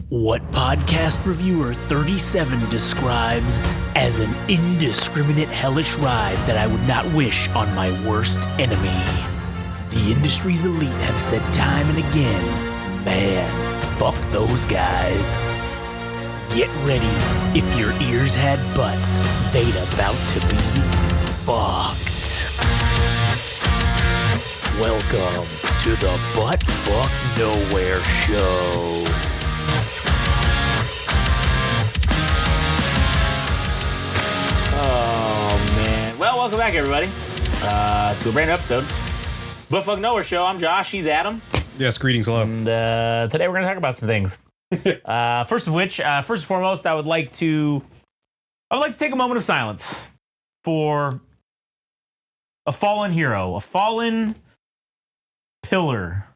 What podcast reviewer 37 describes as an indiscriminate hellish ride that I would not wish on my worst enemy. The industry's elite have said time and again, man, fuck those guys. Get ready, if your ears had butts, they'd about to be fucked. Welcome to the Butt Fuck Nowhere Show. Oh, man. Well, welcome back, everybody, to a brand new episode. Butt Fuck Nowhere Show. I'm Josh. He's Adam. Yes, greetings, hello. And today we're going to talk about some things. First and foremost, I would like to take a moment of silence for a fallen hero, a fallen pillar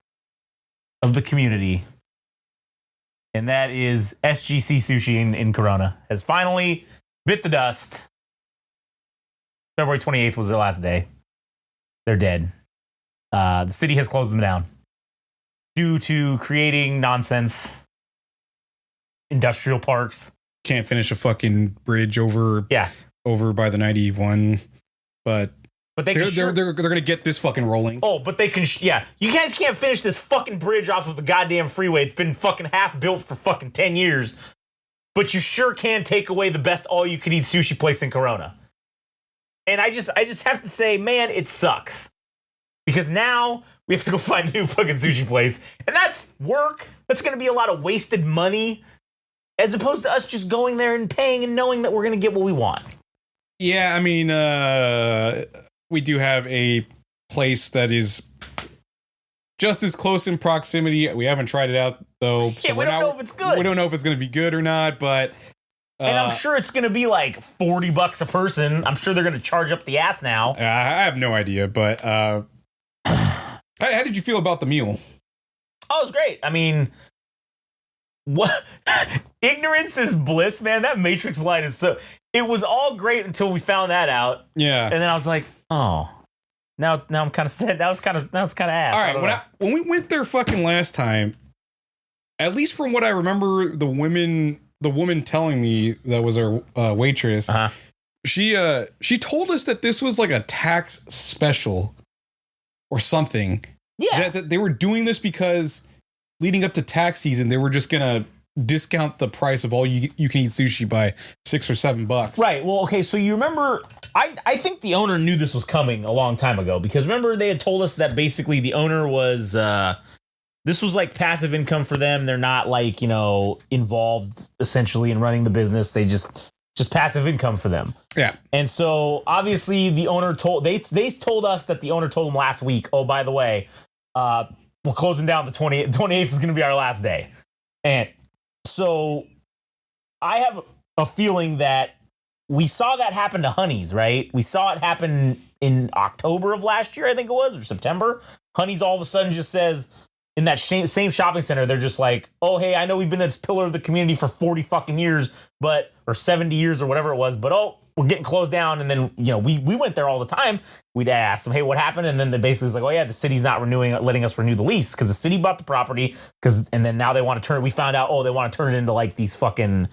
of the community, and that is SGC Sushi in Corona. Has finally bit the dust. February 28th was their last day. They're dead. The city has closed them down due to creating nonsense industrial parks. Can't finish a fucking bridge over by the 91, but they're gonna get this fucking rolling. Oh, but they can. You guys can't finish this fucking bridge off of the goddamn freeway. It's been fucking half built for fucking 10 years. But you sure can take away the best all-you-can-eat sushi place in Corona. And I just have to say, man, it sucks. Because now we have to go find a new fucking sushi place. And that's work. That's going to be a lot of wasted money. As opposed to us just going there and paying and knowing that we're going to get what we want. Yeah, I mean, we do have a place that is just as close in proximity. We haven't tried it out, though. So we don't know if it's good. We don't know if it's going to be good or not, but... and I'm sure it's going to be like $40 a person. I'm sure they're going to charge up the ass now. I have no idea, but how did you feel about the meal? Oh, it was great. I mean, what? Ignorance is bliss, man. That Matrix line is so... It was all great until we found that out. Yeah. And then I was like, oh, now I'm kind of sad. That was kind of ass. All right. When we went there fucking last time, at least from what I remember, the woman telling me that was our waitress, she told us that this was like a tax special or something. Yeah. That they were doing this because leading up to tax season, they were just going to discount the price of all you can eat sushi by $6 or $7. Right. Well, okay. So you remember, I think the owner knew this was coming a long time ago, because remember they had told us that basically the owner was, this was like passive income for them. They're not like, involved essentially in running the business. They just passive income for them. Yeah. And so obviously the owner they told us that the owner told them last week, oh, by the way, we're closing down the 28th is going to be our last day. And so I have a feeling that we saw that happen to Honey's, right? We saw it happen in October of last year, I think it was, or September. Honey's all of a sudden just says, in that same shopping center, they're just like, oh, hey, I know we've been this pillar of the community for 40 fucking years, or 70 years or whatever it was, but we're getting closed down. And then, we went there all the time. We'd ask them, hey, what happened? And then they basically was like, oh yeah, the city's not letting us renew the lease because the city bought the property. And then now they want to turn, we found out, they want to turn it into like these fucking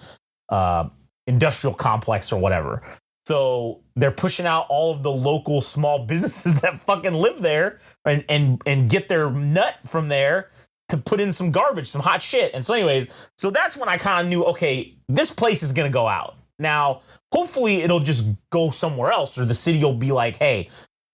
industrial complex or whatever. So they're pushing out all of the local small businesses that fucking live there and get their nut from there to put in some garbage, some hot shit. And so anyways, so that's when I kind of knew, okay, this place is going to go out. Now, hopefully it'll just go somewhere else, or the city will be like, hey,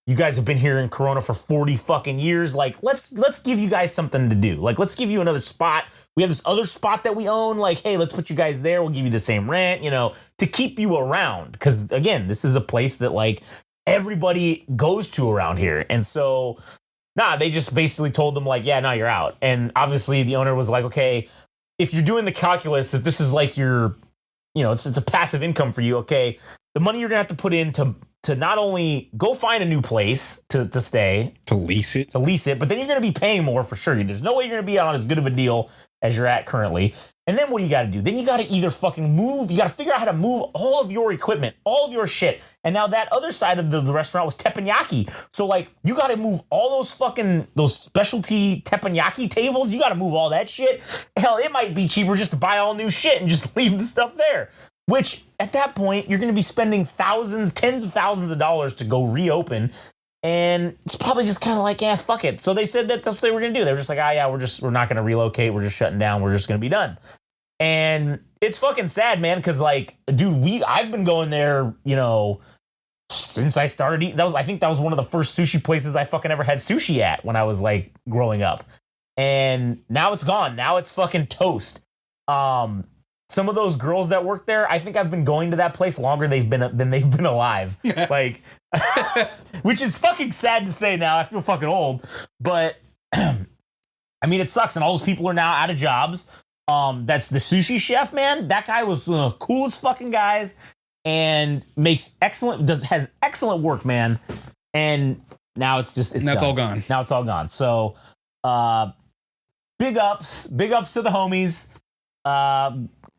you guys have been here in Corona for 40 fucking years. Like, let's give you guys something to do. Like, let's give you another spot. We have this other spot that we own. Like, hey, let's put you guys there. We'll give you the same rent, to keep you around. Because, again, this is a place that, like, everybody goes to around here. And so, they just basically told them, like, yeah, you're out. And obviously the owner was like, okay, if you're doing the calculus, if this is like your... it's a passive income for you. Okay, the money you're gonna have to put in to not only go find a new place to stay, to lease it, but then you're gonna be paying more for sure. There's no way you're gonna be on as good of a deal as you're at currently. And then what do you got to do? Then you got to either fucking move. You got to figure out how to move all of your equipment, all of your shit. And now that other side of the restaurant was teppanyaki. So like you got to move all those specialty teppanyaki tables. You got to move all that shit. Hell, it might be cheaper just to buy all new shit and just leave the stuff there. Which at that point you're going to be spending tens of thousands of dollars to go reopen. And it's probably just kind of like, yeah, fuck it. So they said that's what they were going to do. They were just like, yeah, we're not going to relocate. We're just shutting down. We're just going to be done. And it's fucking sad, man. Cause like, dude, I've been going there, since I started eating. I think that was one of the first sushi places I fucking ever had sushi at when I was like growing up. And now it's gone. Now it's fucking toast. Some of those girls that work there, I think I've been going to that place longer than they've been alive. Like, which is fucking sad to say now. I feel fucking old. But, I mean, it sucks. And all those people are now out of jobs. That's the sushi chef, man. That guy was one of the coolest fucking guys and has excellent work, man. And now it's done. All gone. Now it's all gone. So, big ups to the homies.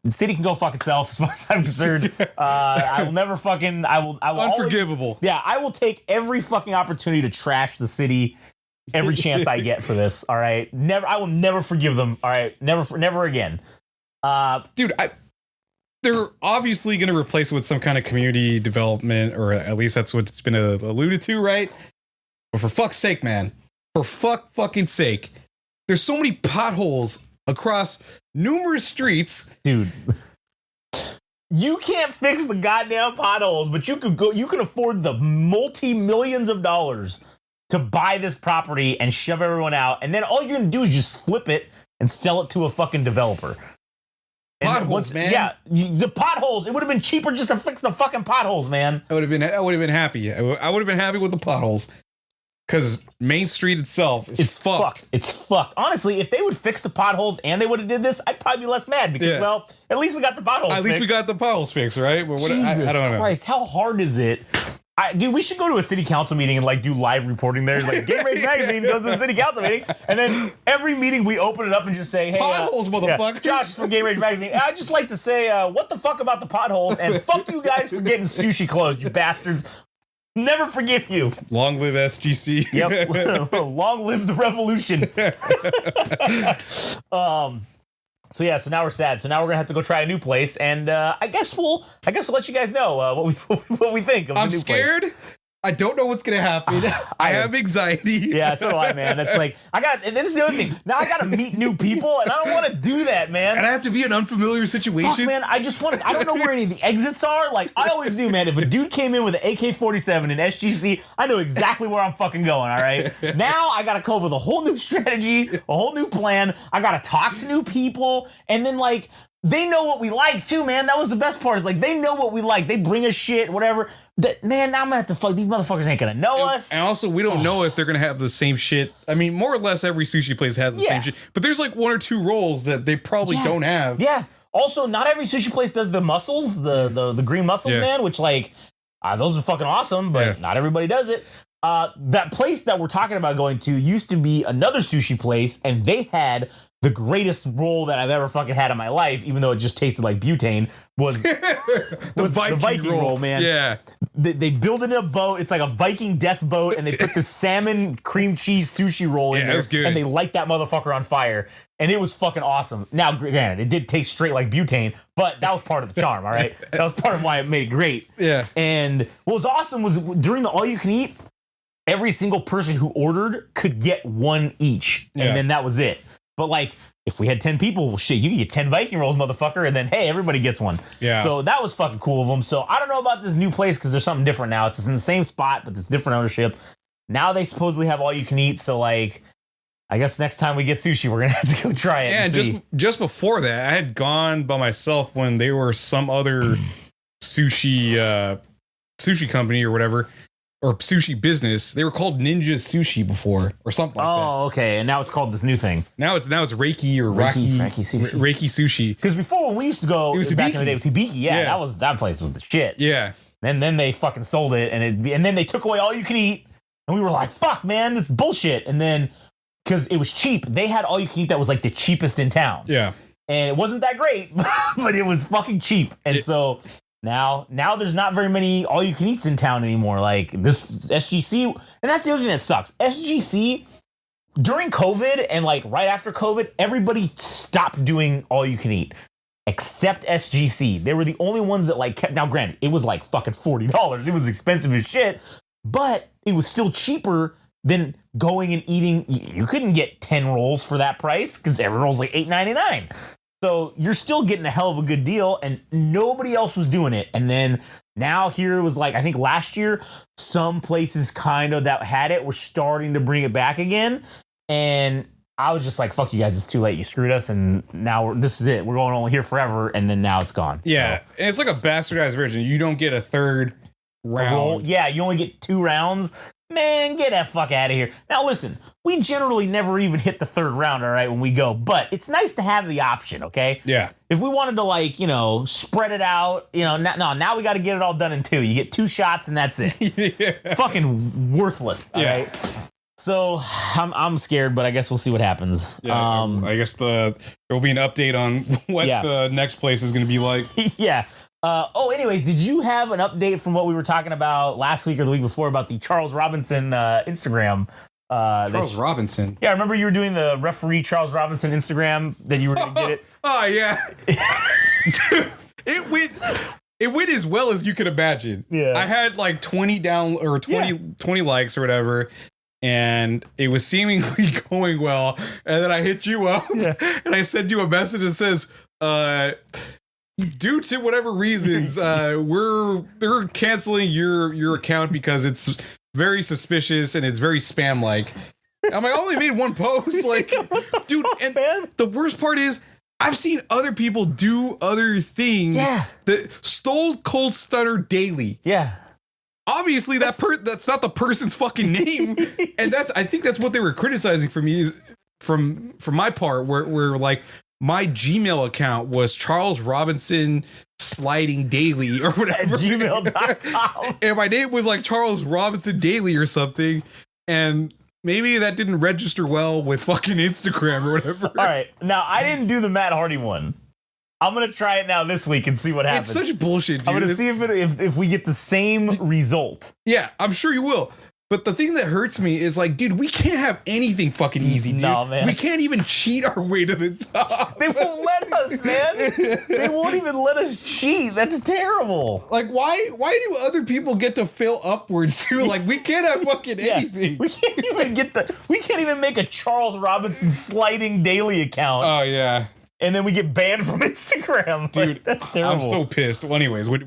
The city can go fuck itself as far as I'm concerned. I will never fucking. I will unforgivable. Always, I will take every fucking opportunity to trash the city every chance I get for this. All right, I will never forgive them. All right, never again. Dude, they're obviously going to replace it with some kind of community development, or at least that's what it's been alluded to, right? But for fuck's sake, man, fucking sake, there's so many potholes across numerous streets, dude. You can't fix the goddamn potholes, but you can afford the multi-millions of dollars to buy this property and shove everyone out, and then all you're gonna do is just flip it and sell it to a fucking developer. Potholes, man. Yeah, the potholes. It would have been cheaper just to fix the fucking potholes, man. I would have been happy. I would have been happy with the potholes. Because Main Street itself is fucked. It's fucked. Honestly, if they would fix the potholes and they would have did this, I'd probably be less mad because, well, at least we got the potholes fixed. At least we got the potholes fixed, right? But Jesus I don't know. Christ, how hard is it? Dude, we should go to a city council meeting and like do live reporting there. Like Game Rage Magazine goes to the city council meeting, and then every meeting we open it up and just say, "Hey, potholes, motherfuckers!" Yeah, Josh from Game Rage Magazine. I'd just like to say, what the fuck about the potholes? And fuck you guys for getting sushi closed, you bastards. Never forgive you. Long live SGC. Yep. Long live the revolution. So now we're sad. So now we're gonna have to go try a new place, and I guess we'll let you guys know what we think of the new place. I'm scared. I don't know what's gonna happen. I have anxiety. Yeah, so do I, man. It's like and this is the other thing. Now I gotta meet new people, and I don't want to do that, man. And I have to be in unfamiliar situations. Fuck, man. I don't know where any of the exits are. Like I always do, man. If a dude came in with an AK-47 and SGC, I know exactly where I'm fucking going. All right. Now I gotta come up with a whole new strategy, a whole new plan. I gotta talk to new people, and then like they know what we like too, man. That was the best part. Is like they know what we like. They bring us shit, whatever. Man, now I'm gonna have to fuck. These motherfuckers ain't gonna know us. And also, we don't know if they're gonna have the same shit. I mean, more or less, every sushi place has the same shit. But there's like one or two rolls that they probably don't have. Yeah. Also, not every sushi place does the mussels, the green mussels, man. Which like, those are fucking awesome, but not everybody does it. That place that we're talking about going to used to be another sushi place, and they had the greatest roll that I've ever fucking had in my life, even though it just tasted like butane, was the Viking roll, man. Yeah. They build it in a boat. It's like a Viking death boat, and they put the salmon cream cheese sushi roll in there, good. And they light that motherfucker on fire. And it was fucking awesome. Now, granted, it did taste straight like butane, but that was part of the charm, all right? That was part of why it made it great. Yeah. And what was awesome was during the all-you-can-eat, every single person who ordered could get one each, and then that was it. But like, if we had 10 people, well, shit, you can get 10 Viking rolls, motherfucker, and then hey, everybody gets one. Yeah. So that was fucking cool of them. So I don't know about this new place because there's something different now. It's in the same spot, but it's different ownership. Now they supposedly have all you can eat. So like, I guess next time we get sushi, we're gonna have to go try it. Yeah, and just before that, I had gone by myself when they were some other sushi company or whatever. Or sushi business. They were called Ninja Sushi before, or something like that. Oh, okay. And now it's called this new thing. Now it's Reiki or Reiki sushi. Reiki sushi. Because before when we used to go, it was back in the day with Hibiki. Yeah, that place was the shit. Yeah. And then they fucking sold it, and then they took away all you can eat, and we were like, "Fuck, man, this is bullshit." And then because it was cheap. They had all you can eat that was like the cheapest in town. Yeah. And it wasn't that great, but it was fucking cheap. And so now there's not very many all you can eats in town anymore. Like this SGC, and that's the other thing that sucks. SGC during COVID and like right after COVID, everybody stopped doing all you can eat except SGC. They were the only ones that like kept. Now, granted, it was like fucking $40. It was expensive as shit, but it was still cheaper than going and eating. You couldn't get 10 rolls for that price because every roll's like $8.99. So you're still getting a hell of a good deal, and nobody else was doing it. And then now here it was like, I think last year, some places kind of that had it were starting to bring it back again. And I was just like, fuck you guys, it's too late. You screwed us, and now this is it. We're going on here forever, and then now it's gone. Yeah, so, and it's like a bastardized version. You don't get a third round. Yeah, you only get 2 rounds. Man, get that fuck out of here. Now, listen, we generally never even hit the 3rd round, all right, when we go. But it's nice to have the option, okay? Yeah. If we wanted to, like, spread it out, now we got to get it all done in 2. You get 2 shots, and that's it. Yeah. Fucking worthless, all right? So I'm scared, but I guess we'll see what happens. Yeah, I guess there will be an update on what the next place is going to be like. Yeah. Anyways, did you have an update from what we were talking about last week or the week before about the Charles Robinson Instagram? Charles Robinson? Yeah, I remember you were doing the referee Charles Robinson Instagram that you were going to get it. Oh, yeah. Dude, it went as well as you could imagine. Yeah. I had like 20 20 likes or whatever, and it was seemingly going well. And then I hit you up and I sent you a message that says, due to whatever reasons, they're canceling your account because it's very suspicious and it's very spam like. I'm like, I only made one post, like, dude. And the worst part is, I've seen other people do other things that stole Cold Stunner daily. Yeah. Obviously, that's not the person's fucking name, and I think that's what they were criticizing for me, is from my part, where like, my Gmail account was Charles Robinson Sliding Daily or whatever. Gmail.com. And my name was like Charles Robinson Daily or something. And maybe that didn't register well with fucking Instagram or whatever. All right. Now, I didn't do the Matt Hardy one. I'm going to try it now this week and see what happens. It's such bullshit, dude. I'm going to see if we get the same result. Yeah, I'm sure you will. But the thing that hurts me is like, dude, we can't have anything fucking easy, dude. No, man. We can't even cheat our way to the top. They won't let us, man. They won't even let us cheat. That's terrible. Like, why do other people get to fail upwards too? Like, we can't have fucking anything. We can't even make a Charles Robinson Sliding Daily account. Oh yeah. And then we get banned from Instagram. Dude, like, that's terrible. I'm so pissed. Well, anyways, what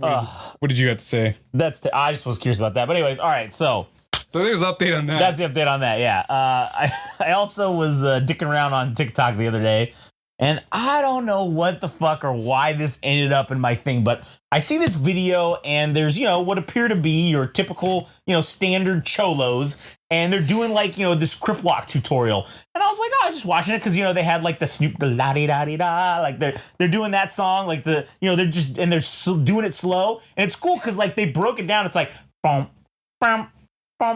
did you have to say? I just was curious about that. But anyways, all right, so there's an update on that. That's the update on that, yeah. I also was dicking around on TikTok the other day, and I don't know what the fuck or why this ended up in my thing, but I see this video, and there's, what appear to be your typical, standard cholos, and they're doing like, this crip walk tutorial. And I was like, just watching it because, they had like the Snoop, the la-di-da-di-da, like they're doing that song, like they're doing it slow, and it's cool because like they broke it down. It's like, bum, bum,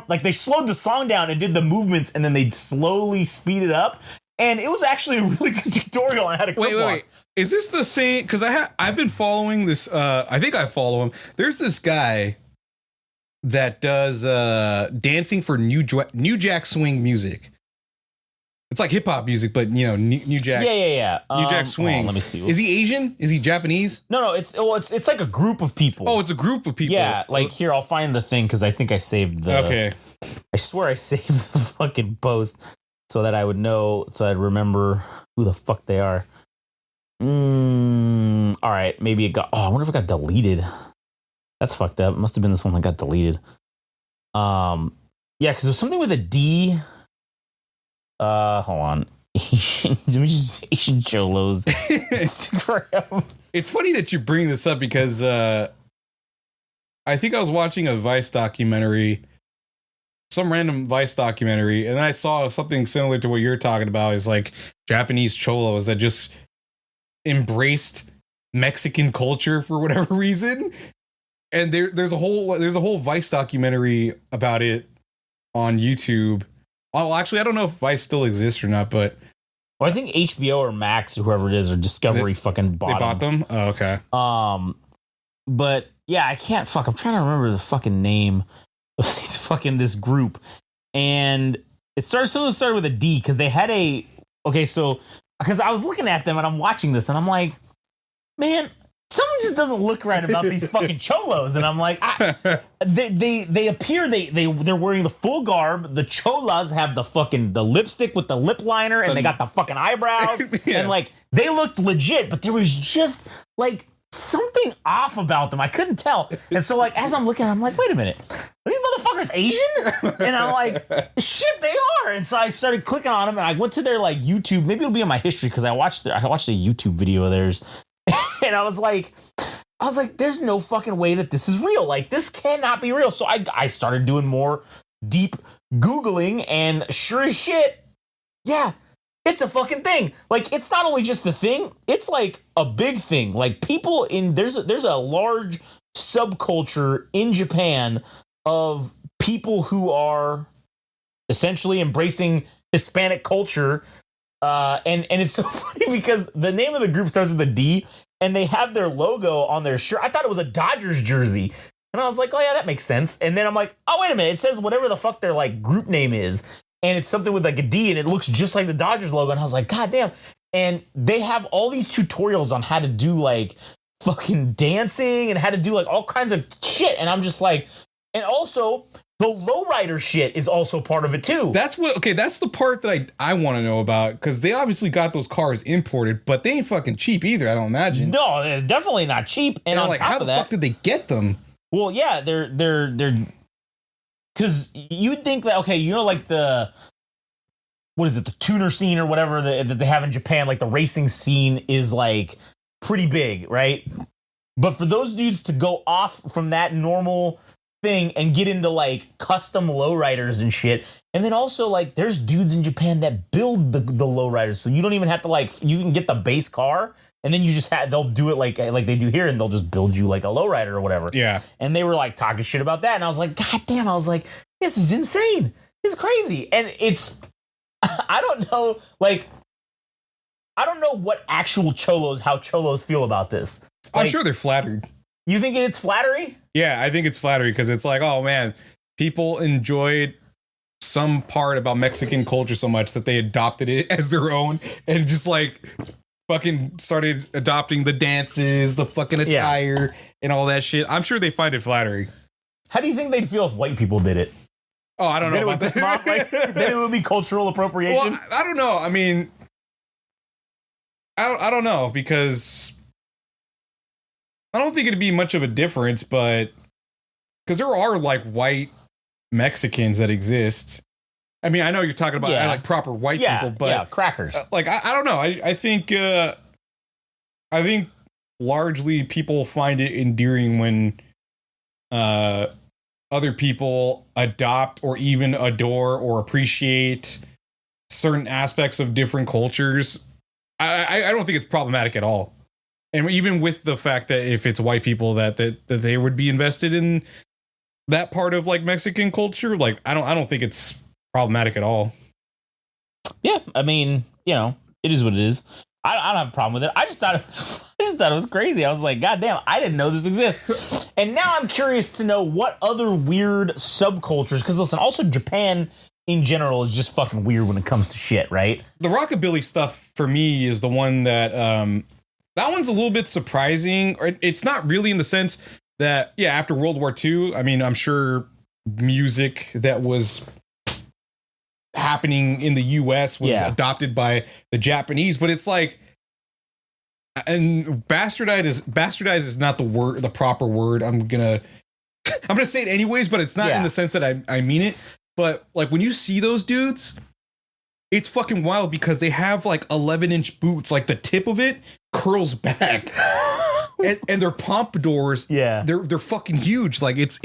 like they slowed the song down and did the movements, and then they slowly speed it up, and it was actually a really good tutorial on how to wait. Is this the same? Because I've been following this. I think I follow him. There's this guy that does dancing for New Jack Swing music. It's like hip hop music, but New Jack. Yeah. New Jack Swing. Let me see. Is he Asian? Is he Japanese? No. It's like a group of people. Oh, it's a group of people. Yeah. Like here, I'll find the thing because I think I saved the. Okay. I swear I saved the fucking post so that I would know, so I'd remember who the fuck they are. All right. Maybe it got. Oh, I wonder if it got deleted. That's fucked up. It must have been this one that got deleted. Yeah, because there's something with a D. Hold on. Asian Cholos. Instagram. It's funny that you bring this up because I think I was watching a Vice documentary, some random Vice documentary, and I saw something similar to what you're talking about. Is like Japanese cholos that just embraced Mexican culture for whatever reason, and there's a whole Vice documentary about it on YouTube. Oh, actually, I don't know if Vice still exists or not, but well, I think HBO or Max or whoever it is or Discovery fucking bought they bought them. Oh, okay. But yeah, I can't I'm trying to remember the fucking name of this group, and something started with a D because they had because I was looking at them and I'm watching this and I'm like, man, something just doesn't look right about these fucking cholos. And I'm like, they appear they're wearing the full garb. The cholas have the lipstick with the lip liner, and they got the fucking eyebrows, and like they looked legit, but there was just like something off about them. I couldn't tell. And so like as I'm looking, I'm like, wait a minute, are these motherfuckers Asian? And I'm like, shit, they are. And so I started clicking on them, and I went to their like YouTube. Maybe it'll be in my history because I watched a YouTube video of theirs. And I was like, there's no fucking way that this is real. Like, this cannot be real. So I started doing more deep Googling, and sure as shit, yeah, it's a fucking thing. Like, it's not only just a thing, it's like a big thing. Like, people there's a large subculture in Japan of people who are essentially embracing Hispanic culture. And it's so funny because the name of the group starts with a D, and they have their logo on their shirt. I thought it was a Dodgers jersey, and I was like, oh yeah, that makes sense. And then I'm like, oh wait a minute, it says whatever the fuck their like group name is, and it's something with like a D, and it looks just like the Dodgers logo. And I was like, god damn. And they have all these tutorials on how to do like fucking dancing and how to do like all kinds of shit, and I'm just like, and also the lowrider shit is also part of it too. That's the part that I want to know about, because they obviously got those cars imported, but they ain't fucking cheap either, I don't imagine. No, they're definitely not cheap. And on like, top how of the fuck did they get them? Well, yeah, they're because you'd think that, okay, you know, like the tuner scene or whatever that they have in Japan, like the racing scene is like pretty big, right? But for those dudes to go off from that normal thing and get into like custom lowriders and shit, and then also like there's dudes in Japan that build the lowriders, so you don't even have to like, you can get the base car and then you just they'll do it like they do here, and they'll just build you like a lowrider or whatever. Yeah. And they were like talking shit about that, and I was like, god damn, I was like, this is insane, it's crazy. And it's I don't know what actual how cholos feel about this. Like, I'm sure they're flattered. You think it's flattery? Yeah, I think it's flattery because it's like, oh man, people enjoyed some part about Mexican culture so much that they adopted it as their own and just like fucking started adopting the dances, the fucking attire, and all that shit. I'm sure they find it flattering. How do you think they'd feel if white people did it? Oh, I don't know about that. Then it would be cultural appropriation. Well, I don't know. I mean, I don't know, because I don't think it'd be much of a difference, but because there are like white Mexicans that exist. I mean, I know you're talking about like proper white people, but crackers. Like I don't know. I think largely people find it endearing when other people adopt or even adore or appreciate certain aspects of different cultures. I don't think it's problematic at all. And even with the fact that if it's white people that they would be invested in that part of like Mexican culture, like I don't think it's problematic at all. Yeah, I mean, you know, it is what it is. I don't have a problem with it. I just thought it was crazy. I was like, god damn, I didn't know this exists. And now I'm curious to know what other weird subcultures, because listen, also Japan in general is just fucking weird when it comes to shit, right? The rockabilly stuff for me is the one that that one's a little bit surprising. Or it's not really, in the sense that, yeah, after World War II, I mean, I'm sure music that was happening in the US was adopted by the Japanese, but it's like, and bastardize is not the proper word. I'm gonna say it anyways, but it's not in the sense that I mean it. But like when you see those dudes, it's fucking wild because they have like 11-inch boots, like the tip of it curls back, and their pompadours, they're fucking huge. Like it's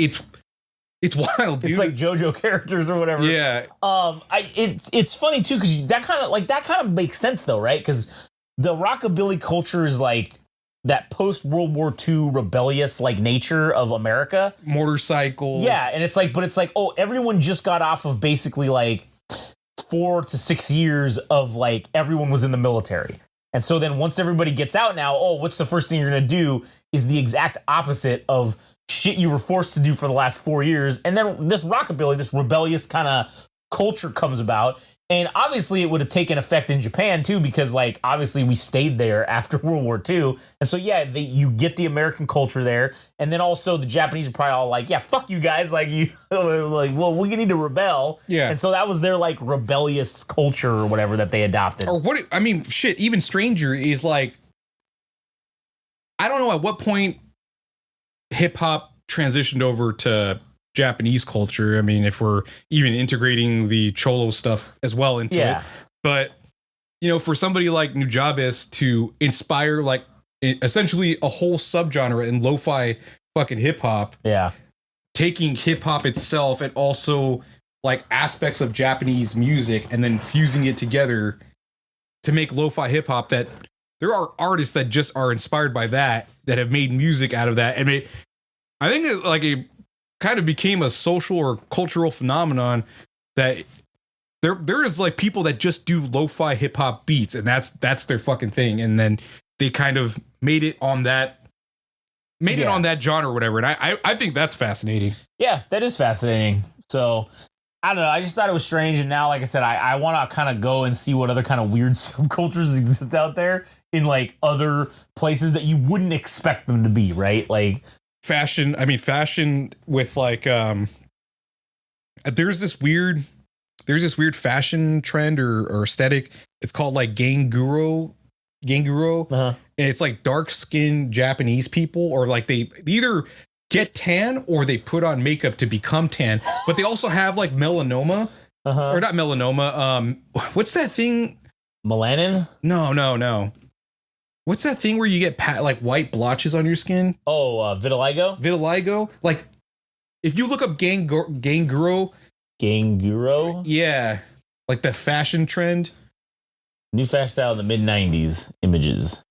wild, dude. It's like JoJo characters or whatever. Yeah. It's funny too, because that kind of makes sense though, right? Because the rockabilly culture is like that post World War II rebellious like nature of America. Motorcycles. Yeah, and it's like, oh, everyone just got off of basically like 4 to 6 years of like everyone was in the military. And so then once everybody gets out now, what's the first thing you're going to do is the exact opposite of shit you were forced to do for the last 4 years. And then this rockabilly, this rebellious kind of culture comes about. And obviously it would have taken effect in Japan too, because like obviously we stayed there after World War II. And so yeah, you get the American culture there. And then also the Japanese are probably all like, yeah, fuck you guys. Like you like, well, we need to rebel. Yeah. And so that was their like rebellious culture or whatever that they adopted. Or what, I mean, shit, even stranger is like, I don't know at what point hip hop transitioned over to Japanese culture. I mean, if we're even integrating the Cholo stuff as well into it, but you know, for somebody like Nujabes to inspire like essentially a whole subgenre in lo-fi fucking hip hop, taking hip hop itself and also like aspects of Japanese music and then fusing it together to make lo-fi hip hop, that there are artists that just are inspired by that have made music out of that. And I think it like a kind of became a social or cultural phenomenon that there is like people that just do lo-fi hip hop beats and that's their fucking thing. And then they kind of made it on that genre or whatever. And I think that's fascinating. Yeah, that is fascinating. So I don't know. I just thought it was strange. And now, like I said, I want to kind of go and see what other kind of weird subcultures exist out there in like other places that you wouldn't expect them to be, right? Like, fashion with like there's this weird fashion trend or aesthetic. It's called like ganguro, and it's like dark skinned Japanese people, or like they either get tan or they put on makeup to become tan, but they also have like melanoma or not melanoma. What's that thing? Melanin? No. What's that thing where you get like white blotches on your skin? Vitiligo? Vitiligo? Like, if you look up ganguro. Ganguro? Yeah. Like the fashion trend. New fashion style in the mid-90s images.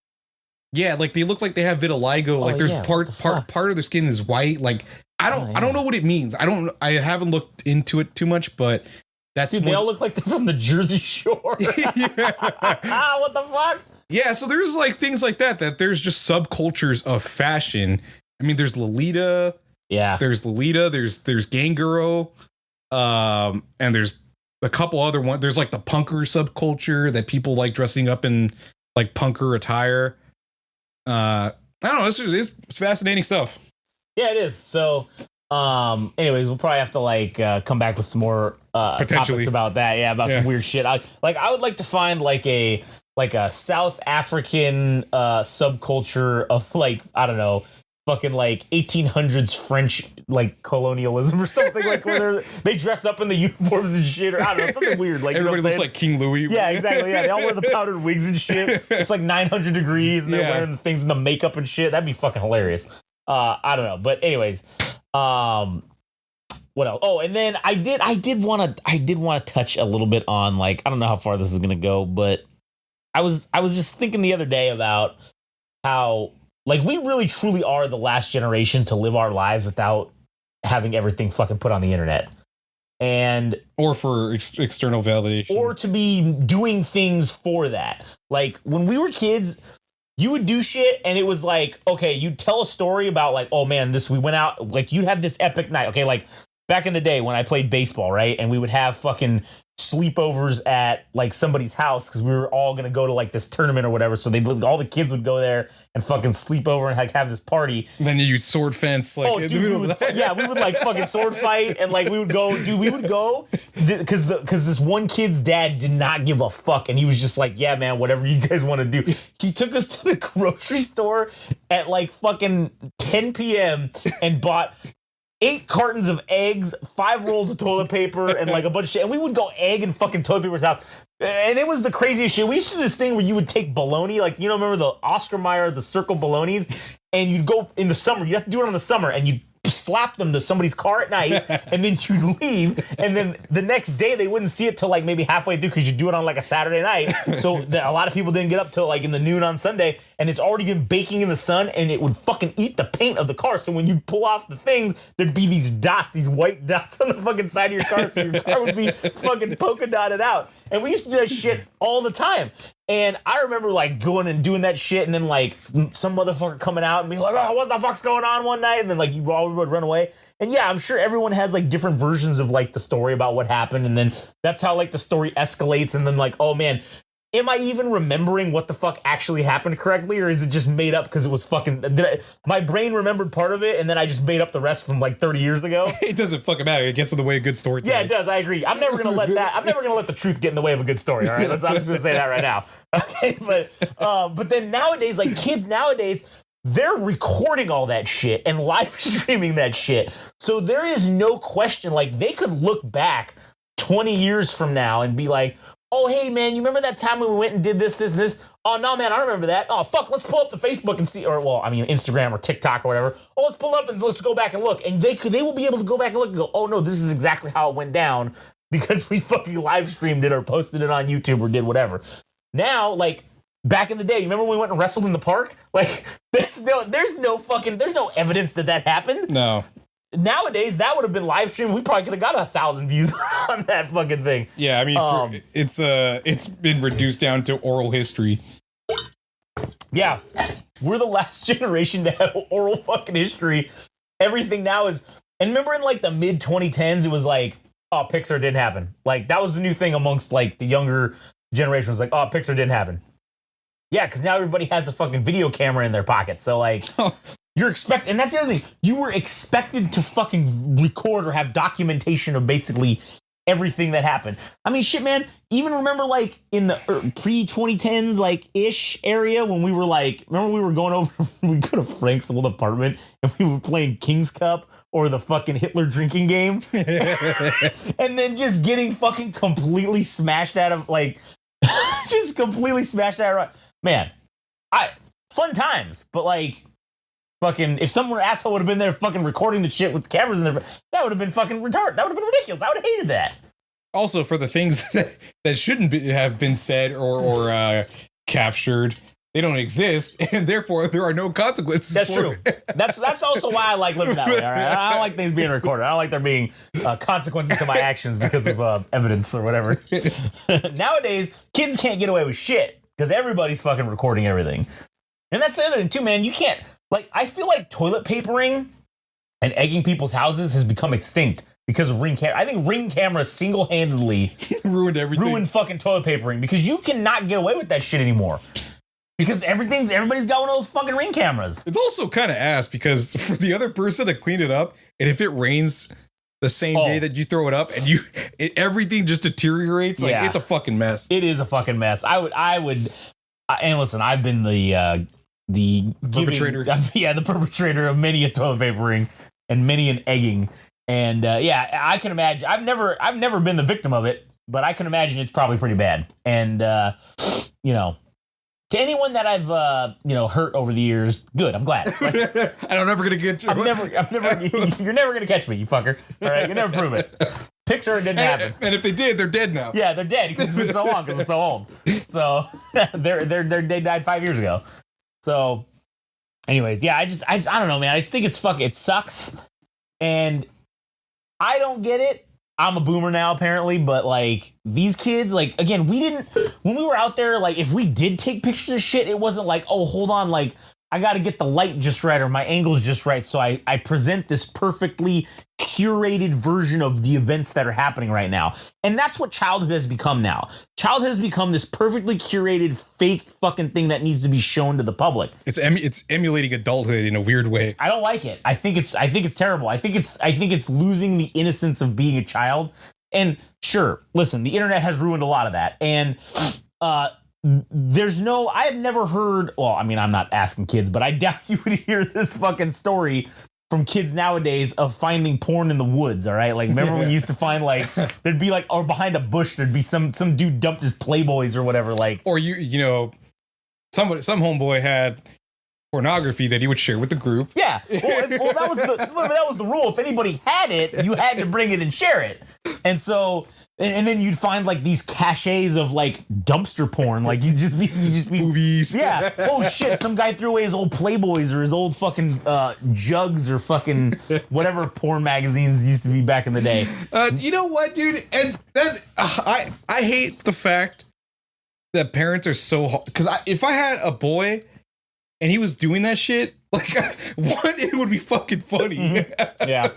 Yeah, like they look like they have vitiligo. Like there's part of their skin is white. Like, I don't know what it means. I haven't looked into it too much, but that's... Dude, they all look like they're from the Jersey Shore. What the fuck? Yeah, so there's like things like that there's just subcultures of fashion. I mean, there's Lolita. Yeah. There's Lolita, there's Ganguro. And there's a couple other ones. There's like the punker subculture that people like dressing up in like punker attire. I don't know, it's fascinating stuff. Yeah, it is. So anyways, we'll probably have to like come back with some more topics about that. Yeah, about some weird shit. I would like to find like a South African subculture of like, I don't know, fucking like 1800s French like colonialism or something, like where they dress up in the uniforms and shit, or I don't know, something weird. Like everybody looks like King Louis. Yeah, exactly. Yeah, they all wear the powdered wigs and shit. It's like 900 degrees and they're wearing the things in the makeup and shit. That'd be fucking hilarious. I don't know, but anyways, what else? Oh, and then I did want to touch a little bit on like, I don't know how far this is gonna go, but I was just thinking the other day about how like we really truly are the last generation to live our lives without having everything fucking put on the internet, and or for external validation, or to be doing things for that. Like when we were kids, you would do shit and it was like, okay, you'd tell a story about like, oh man, we went out, like you'd have this epic night. Okay, like back in the day when I played baseball, right? And we would have fucking sleepovers at like somebody's house because we were all gonna go to like this tournament or whatever. So all the kids would go there and fucking sleep over and like have this party. And then you sword fence like in the middle of that. Yeah, we would like fucking sword fight and like we would go because this one kid's dad did not give a fuck and he was just like, yeah man, whatever you guys want to do. He took us to the grocery store at like fucking 10 p.m. and bought 8 cartons of eggs, 5 rolls of toilet paper, and like a bunch of shit. And we would go egg and fucking toilet paper's house. And it was the craziest shit. We used to do this thing where you would take bologna, like, you know, remember the Oscar Mayer, the circle bolognas? And you'd go in the summer. You have to do it in the summer. And you'd slap them to somebody's car at night, and then you'd leave, and then the next day they wouldn't see it till like maybe halfway through because you do it on like a Saturday night. So a lot of people didn't get up till like in the noon on Sunday, and it's already been baking in the sun, and it would fucking eat the paint of the car. So when you pull off the things, there'd be these dots, these white dots on the fucking side of your car, so your car would be fucking polka dotted out. And we used to do that shit all the time. And I remember like going and doing that shit, and then like some motherfucker coming out and being like, "Oh, what the fuck's going on?" one night, and then like you all would run away. And yeah, I'm sure everyone has like different versions of like the story about what happened, and then that's how like the story escalates. And then like, oh man, am I even remembering what the fuck actually happened correctly, or is it just made up because it was fucking? My brain remembered part of it, and then I just made up the rest from like 30 years ago. It doesn't fucking matter. It gets in the way of good storytelling. Yeah, it does. I agree. I'm never gonna let that. I'm never gonna let the truth get in the way of a good story. All right, I'm just gonna say that right now. Okay, but then nowadays, like kids nowadays, they're recording all that shit and live streaming that shit. So there is no question. Like they could look back 20 years from now and be like, "Oh, hey, man, you remember that time when we went and did this, this, and this? Oh, no, man, I remember that. Oh, fuck, let's pull up the Facebook and see," or, well, I mean, Instagram or TikTok or whatever. "Oh, let's pull up and let's go back and look." And they will be able to go back and look and go, "Oh, no, this is exactly how it went down because we fucking live streamed it or posted it on YouTube or did whatever." Now, like, back in the day, you remember when we went and wrestled in the park? Like, there's no evidence that happened. No. Nowadays, that would have been live streamed. We probably could have got 1,000 views on that fucking thing. Yeah, I mean, it's been reduced down to oral history. Yeah, we're the last generation to have oral fucking history. Everything now is, and remember in like the mid 2010s, it was like, "Oh, Pixar didn't happen." Like that was the new thing amongst like the younger generation. Was like, "Oh, Pixar didn't happen." Yeah, because now everybody has a fucking video camera in their pocket. So like. You're expected, and that's the other thing. You were expected to fucking record or have documentation of basically everything that happened. I mean, shit, man. Even remember, like in the pre-2010s, like ish area, when we were like, remember we were going over, we go to Frank's old apartment and we were playing King's Cup or the fucking Hitler drinking game, and then just getting fucking completely smashed out of like, just completely smashed out of man. Fun times, but like. Fucking, if someone asshole would have been there fucking recording the shit with cameras in there, that would have been fucking retarded. That would have been ridiculous. I would have hated that. Also, for the things that shouldn't have been said or captured, they don't exist, and therefore there are no consequences. That's true. That's also why I like living that way. All right, I don't like things being recorded. I don't like there being consequences to my actions because of evidence or whatever. Nowadays, kids can't get away with shit because everybody's fucking recording everything, and that's the other thing too, man. You can't. Like, I feel like toilet papering and egging people's houses has become extinct because of Ring camera. I think Ring cameras single-handedly ruined everything. Ruined fucking toilet papering because you cannot get away with that shit anymore. Because everybody's got one of those fucking Ring cameras. It's also kind of ass because for the other person to clean it up, and if it rains the same day that you throw it up and everything just deteriorates, like it's a fucking mess. It is a fucking mess. I would, and listen, I've been the perpetrator. The perpetrator of many a toilet papering and many an egging. And I can imagine. I've never been the victim of it, but I can imagine it's probably pretty bad. And to anyone that I've hurt over the years, good. I'm glad. Right? I'm never gonna get you. You're never gonna catch me, you fucker. All right, you never prove it. Pixar didn't happen. And if they did, they're dead now. Yeah, they're dead because it's been so long because it's so old. So they died 5 years ago. So, anyways, yeah, I don't know, man. I just think it sucks, and I don't get it. I'm a boomer now, apparently, but like these kids, like again, when we were out there, like if we did take pictures of shit, it wasn't like, oh, hold on, like I got to get the light just right or my angle's just right, so I present this perfectly curated version of the events that are happening right now. And that's what childhood has become now. Childhood has become this perfectly curated fake fucking thing that needs to be shown to the public. It's emulating adulthood in a weird way. I don't like it. I think it's terrible. I think it's losing the innocence of being a child. And sure, listen, the internet has ruined a lot of that. And I have never heard, well, I mean, I'm not asking kids, but I doubt you would hear this fucking story from kids nowadays of finding porn in the woods, all right? Like, remember when you used to find, like, there'd be, like, or behind a bush, there'd be some dude dumped his Playboys or whatever, like. Or, some homeboy had pornography that he would share with the group. Yeah. Well, that was the rule. If anybody had it, you had to bring it and share it. And so, and then you'd find like these caches of like dumpster porn. Like you just be Boobies. Yeah. Oh shit. Some guy threw away his old Playboys or his old fucking jugs or fucking whatever porn magazines used to be back in the day. You know what, dude? And that I hate the fact that parents are so hard. Because if I had a boy and he was doing that shit, like, one, it would be fucking funny. Yeah.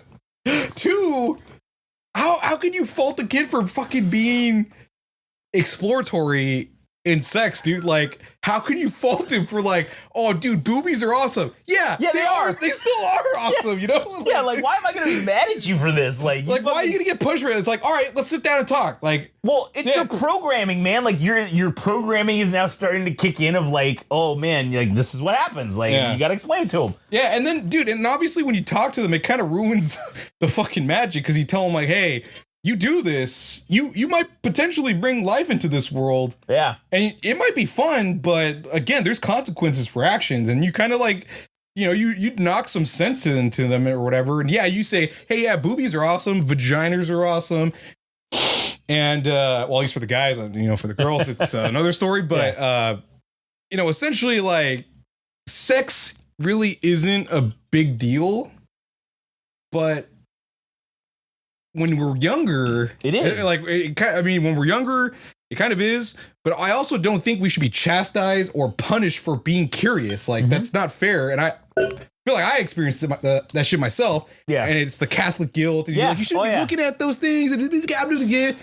Two, how can you fault the kid for fucking being exploratory in sex, dude? Like, how can you fault him for like, oh, dude, boobies are awesome? Yeah, they are. They still are awesome, you know? Yeah, like, why am I gonna be mad at you for this? Like why are you gonna get pushed for it? It's like, all right, let's sit down and talk. Like, well, it's your programming, man. Like your programming is now starting to kick in of like, oh man, like this is what happens. Like you gotta explain it to them. Yeah, and then, dude, and obviously when you talk to them, it kind of ruins the fucking magic because you tell them like, hey, you do this, you might potentially bring life into this world. Yeah. And it might be fun, but again, there's consequences for actions. And you kind of like, you know, you knock some sense into them or whatever. And yeah, you say, hey, yeah, boobies are awesome. Vaginas are awesome. And, well, at least for the guys, you know, for the girls, it's another story. But, you know, essentially like sex really isn't a big deal. But when we're younger, it is. When we're younger, it kind of is. But I also don't think we should be chastised or punished for being curious. Like, that's not fair. And I feel like I experienced that shit myself. Yeah. And it's the Catholic guilt. And you're like, you shouldn't be looking at those things. And this guy again.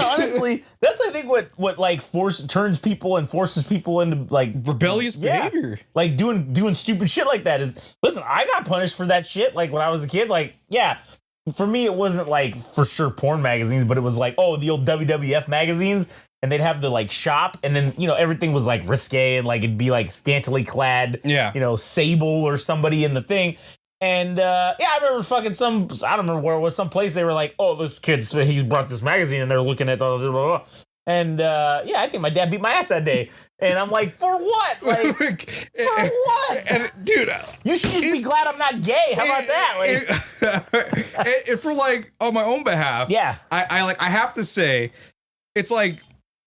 Honestly, that's, I think, what like turns people and forces people into like rebellious behavior. Like doing stupid shit like that is, listen, I got punished for that shit. Like when I was a kid, like, yeah. For me, it wasn't like for sure porn magazines, but it was like, oh, the old WWF magazines, and they'd have the like shop, and then, you know, everything was like risque and like it'd be like scantily clad, you know, Sable or somebody in the thing. And I remember fucking I don't remember where it was, some place they were like, oh, this kid, so he brought this magazine and they're looking at blah, blah, blah. And I think my dad beat my ass that day. And I'm like, for what? Like, for what? And dude, you should just be glad I'm not gay. How about that? Like, and for like on my own behalf, I have to say, it's like,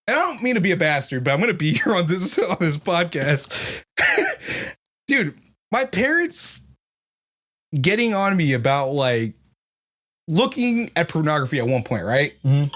and I don't mean to be a bastard, but I'm gonna be here on this podcast, dude. My parents getting on me about like looking at pornography at one point, right? Mm-hmm.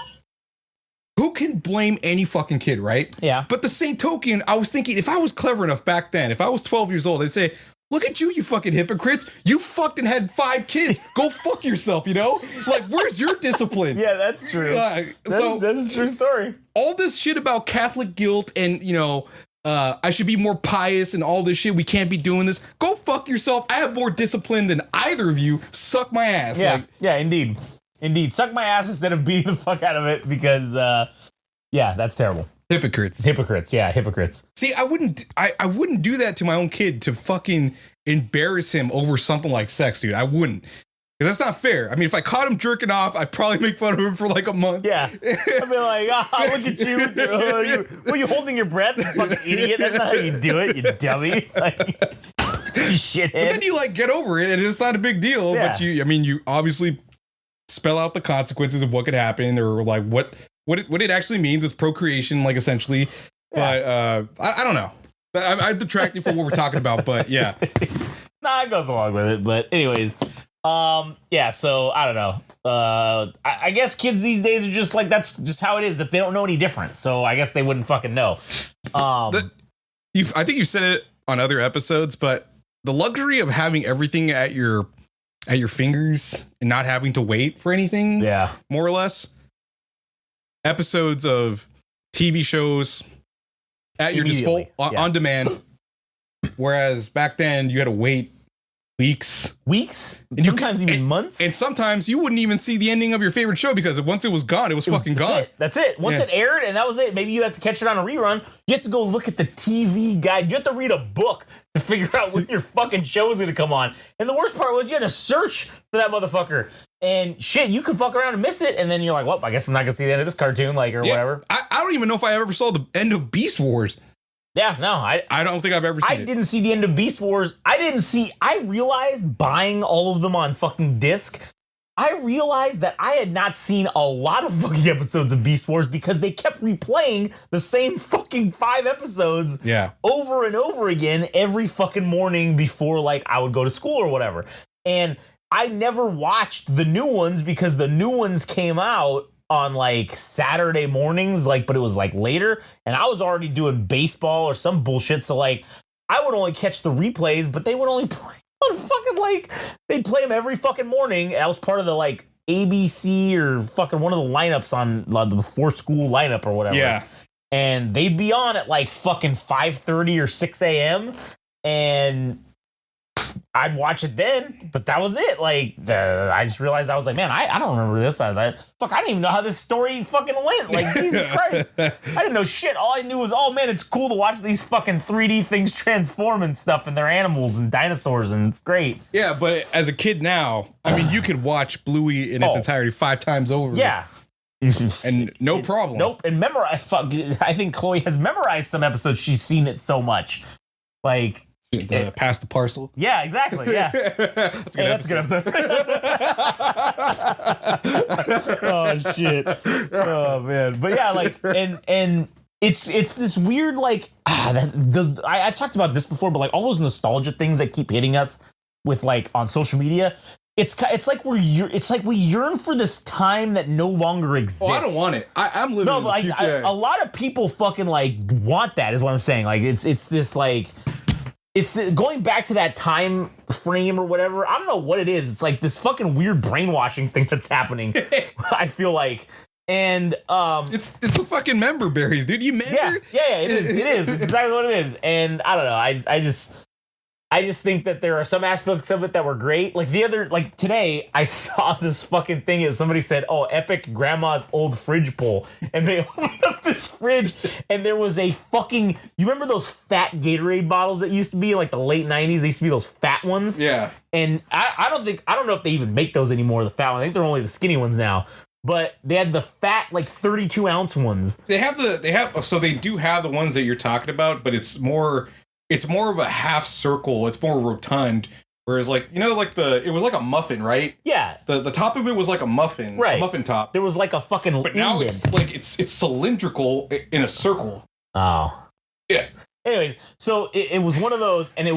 Who can blame any fucking kid, right? Yeah. But the same token, I was thinking, if I was clever enough back then, if I was 12 years old, they'd say, look at you, you fucking hypocrites. You fucked and had 5 kids. Go fuck yourself, you know? Like, where's your discipline? Yeah, that's true. That's a true story. All this shit about Catholic guilt and, you know, I should be more pious and all this shit. We can't be doing this. Go fuck yourself. I have more discipline than either of you. Suck my ass. Yeah, indeed. Indeed, suck my ass instead of beating the fuck out of it because, that's terrible. Hypocrites. Yeah, hypocrites. See, I wouldn't do that to my own kid to fucking embarrass him over something like sex, dude. I wouldn't. Because that's not fair. I mean, if I caught him jerking off, I'd probably make fun of him for like a month. Yeah. I'd be like, oh, look at you. Were you holding your breath, you fucking idiot? That's not how you do it, you dummy. Like, you shithead. But then you like get over it and it's not a big deal. Yeah. But you obviously spell out the consequences of what could happen or like what it actually means is procreation, like essentially. Yeah. But I don't know. I'm detracting from what we're talking about, but yeah. Nah, it goes along with it. But anyways, so I don't know. I guess kids these days are just like, that's just how it is, that they don't know any different. So I guess they wouldn't fucking know. I think you said it on other episodes, but the luxury of having everything at your fingers and not having to wait for anything, more or less. Episodes of TV shows at your disposal on demand, whereas back then you had to wait weeks, and sometimes even months, and sometimes you wouldn't even see the ending of your favorite show because once it was gone, it was fucking gone. That's it. Once it aired, and that was it. Maybe you have to catch it on a rerun. You have to go look at the TV guide. You have to read a book to figure out when your fucking show is going to come on. And the worst part was you had to search for that motherfucker. And shit, you could fuck around and miss it, and then you're like, well, I guess I'm not going to see the end of this cartoon, like, or whatever. I don't even know if I ever saw the end of Beast Wars. Yeah, no, I don't think I've ever seen it. I didn't see the end of Beast Wars. I realized buying all of them on fucking disc, I realized that I had not seen a lot of fucking episodes of Beast Wars because they kept replaying the same fucking 5 episodes over and over again every fucking morning before like I would go to school or whatever. And I never watched the new ones because the new ones came out on like Saturday mornings, like, but it was like later, and I was already doing baseball or some bullshit. So like, I would only catch the replays, but they would only play on fucking like they'd play them every fucking morning. That was part of the like ABC or fucking one of the lineups on the before school lineup or whatever. Yeah, and they'd be on at like fucking 5:30 or 6 a.m. and I'd watch it then, but that was it. Like, I just realized I was like, man, I don't remember this. I didn't even know how this story fucking went. Like, Jesus Christ. I didn't know shit. All I knew was, oh, man, it's cool to watch these fucking 3D things transform and stuff, and they're animals and dinosaurs, and it's great. Yeah, but as a kid now, I mean, you could watch Bluey in its entirety 5 times over. Yeah. And no problem. Nope. And I think Chloe has memorized some episodes. She's seen it so much. Like, pass the parcel. Yeah, exactly. Yeah, that's a good episode. Oh shit. Oh man. But yeah, like, and it's this weird like I've talked about this before, but like all those nostalgia things that keep hitting us with like on social media. It's like we yearn for this time that no longer exists. Oh, I don't want it. I'm living in the future. A lot of people fucking like want that. Is what I'm saying. Like it's this like. It's going back to that time frame or whatever. I don't know what it is. It's like this fucking weird brainwashing thing that's happening. I feel like, and it's the fucking member berries, dude. You remember? Yeah. It is. It's exactly what it is. And I don't know. I just think that there are some aspects of it that were great. Like today, I saw this fucking thing. Is somebody said, "Oh, epic grandma's old fridge pull," and they opened up this fridge, and there was a fucking. You remember those fat Gatorade bottles that used to be like the late '90s? They used to be those fat ones. Yeah. And I don't know if they even make those anymore. The fat ones. I think they're only the skinny ones now. But they had the fat, like 32-ounce ones. So they do have the ones that you're talking about, but it's more of a half circle. It's more rotund. Whereas like, you know, like it was like a muffin, right? Yeah. The top of it was like a muffin. Right. A muffin top. There was like a fucking. But now it's like it's cylindrical in a circle. Oh. Yeah. Anyways, so it was one of those, and it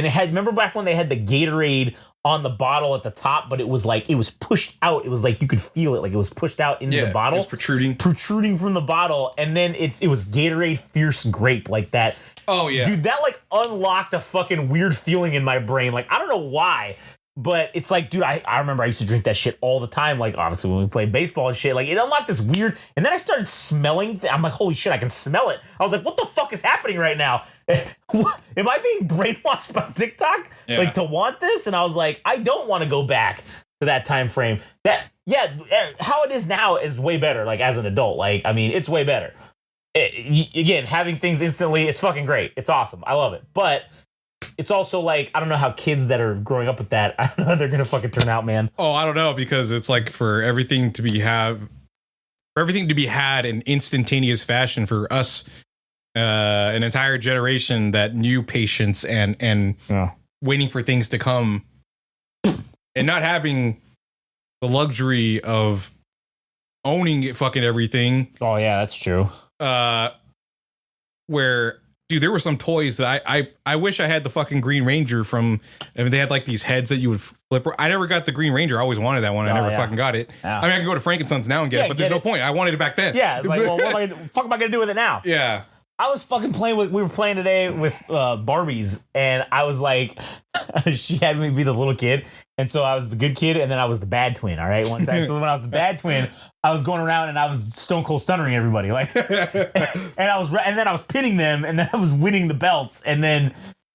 had, remember back when they had the Gatorade on the bottle at the top, but it was pushed out. It was like you could feel it, like it was pushed out into the bottle. It was protruding from the bottle, and then it was Gatorade Fierce Grape, like that. Oh yeah, dude, that like unlocked a fucking weird feeling in my brain. Like I don't know why, but it's like, dude, I remember I used to drink that shit all the time. Like obviously when we played baseball and shit, like it unlocked this weird. And then I started smelling. I'm like, holy shit, I can smell it. I was like, what the fuck is happening right now? Am I being brainwashed by TikTok? Yeah. Like to want this? And I was like, I don't want to go back to that time frame. How it is now is way better. Like as an adult, like I mean, it's way better. Again, having things instantly, it's fucking great. It's awesome. I love it. But it's also like, I don't know how kids that are growing up with that, I don't know how they're going to fucking turn out, man. Oh, I don't know, because it's like for everything to be had in instantaneous fashion for us, an entire generation that knew patience and waiting for things to come and not having the luxury of owning fucking everything. Oh yeah, that's true. Where, dude, there were some toys that I wish I had the fucking Green Ranger from. I mean, they had like these heads that you would flip. I never got the Green Ranger. I always wanted that one. I never fucking got it. Yeah. I mean, I can go to Frankenstein's now and get it, but there's no point. I wanted it back then. Yeah, it's like, well, what the fuck am I gonna do with it now? Yeah. I was fucking we were playing today with Barbies, and I was like, she had me be the little kid, and so I was the good kid, and then I was the bad twin, all right? So when I was the bad twin, I was going around and I was stone cold stunning everybody, like, and then I was pinning them, and then I was winning the belts, and then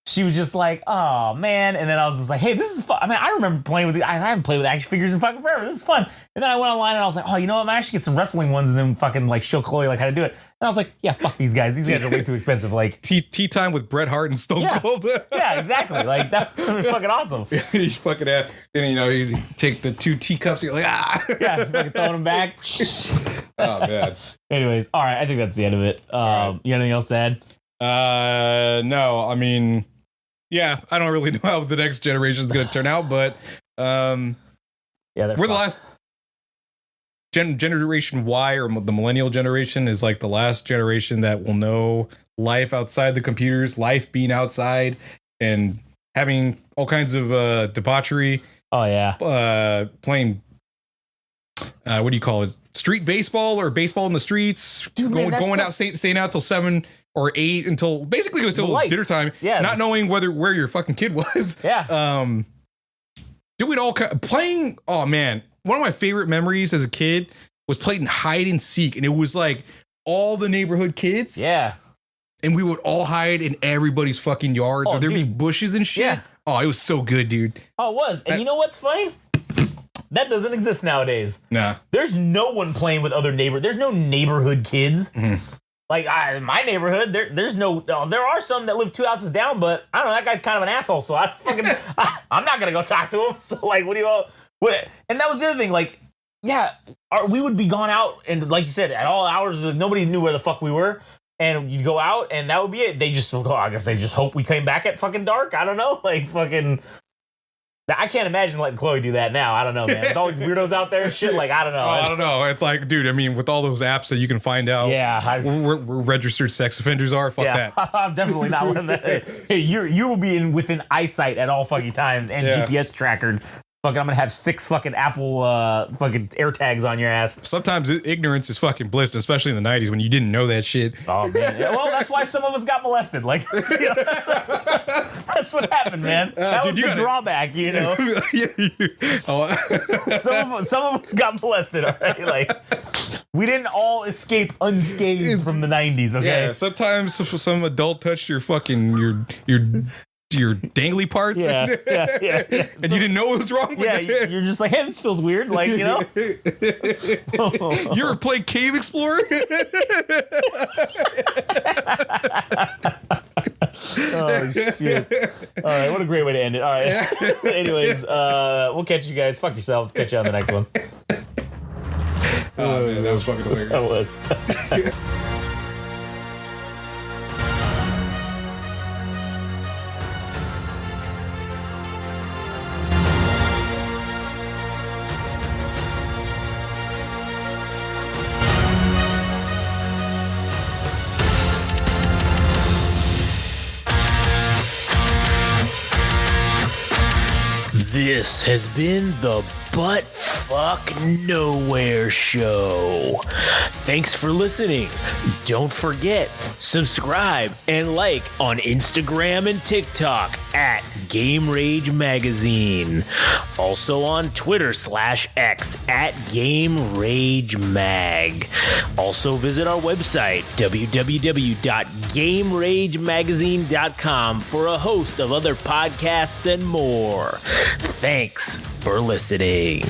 she was just like, oh man, and then I was just like, hey, this is fun. I mean, I remember playing with I haven't played with action figures in fucking forever. This is fun. And then I went online and I was like, oh, you know what? I'm actually get some wrestling ones and then fucking like show Chloe like how to do it. And I was like, yeah, fuck these guys. These guys are way too expensive. Like tea time with Bret Hart and Stone Cold. Yeah, exactly. Like that would be fucking awesome. You fucking have, and you know, you take the 2 teacups. You're like, yeah, fucking throwing them back. Oh man. Anyways, all right. I think that's the end of it. You got anything else to add? No, I mean, yeah, I don't really know how the next generation is going to turn out, but Yeah, we're the last generation Y, or the millennial generation is like the last generation that will know life outside the computers, life being outside and having all kinds of debauchery. Oh yeah, playing what do you call it? Street baseball or baseball in the streets. Dude, going man, out, staying out till 7 or 8 until basically it was till dinner time. Yeah, not knowing where your fucking kid was. Yeah. Doing all playing. Oh man, one of my favorite memories as a kid was playing hide and seek, and it was like all the neighborhood kids. Yeah. And we would all hide in everybody's fucking yards, or there'd be bushes and shit. Yeah. Oh, it was so good, dude. Oh, it was. And you know what's funny? That doesn't exist nowadays. Nah. There's no one playing with other neighbors. There's no neighborhood kids. Mm-hmm. Like in my neighborhood, there's no. There are some that live 2 houses down, but I don't know. That guy's kind of an asshole, so I'm not gonna go talk to him. So like, what do you all? What? And that was the other thing. Like, yeah, we would be gone out, and like you said, at all hours, nobody knew where the fuck we were. And you'd go out, and that would be it. They just, I guess they just hope we came back at fucking dark. I don't know, like fucking. I can't imagine letting Chloe do that now. I don't know, man. With all these weirdos out there and shit, like, I don't know. I don't know. It's like, dude, I mean, with all those apps that you can find out where registered sex offenders are, fuck that. I'm definitely not one of that. Hey, you will be within eyesight at all fucking times and GPS trackered. Fucking, I'm gonna have 6 fucking Apple fucking AirTags on your ass. Sometimes ignorance is fucking bliss, especially in the 90s when you didn't know that shit. Oh man, well that's why some of us got molested. Like, you know, that's what happened, man. That was the drawback, you know. Some of us got molested. All right, like we didn't all escape unscathed from the 90s. Okay. Yeah. Sometimes some adult touched your fucking your dangly parts. Yeah. And you didn't know what was wrong with it. You're just like, hey, this feels weird. Like, you know? You ever play Cave Explorer? Oh, shit. All right, what a great way to end it. All right. Anyways, we'll catch you guys. Fuck yourselves. Catch you on the next one. Oh, man, that was fucking hilarious. That was. This has been the Butt Fuck Nowhere Show. Thanks for listening. Don't forget, subscribe and like on Instagram and TikTok at Game Rage Magazine. Also on Twitter/X at Game Rage Mag. Also visit our website, www.GameRageMagazine.com, for a host of other podcasts and more. Thanks for listening.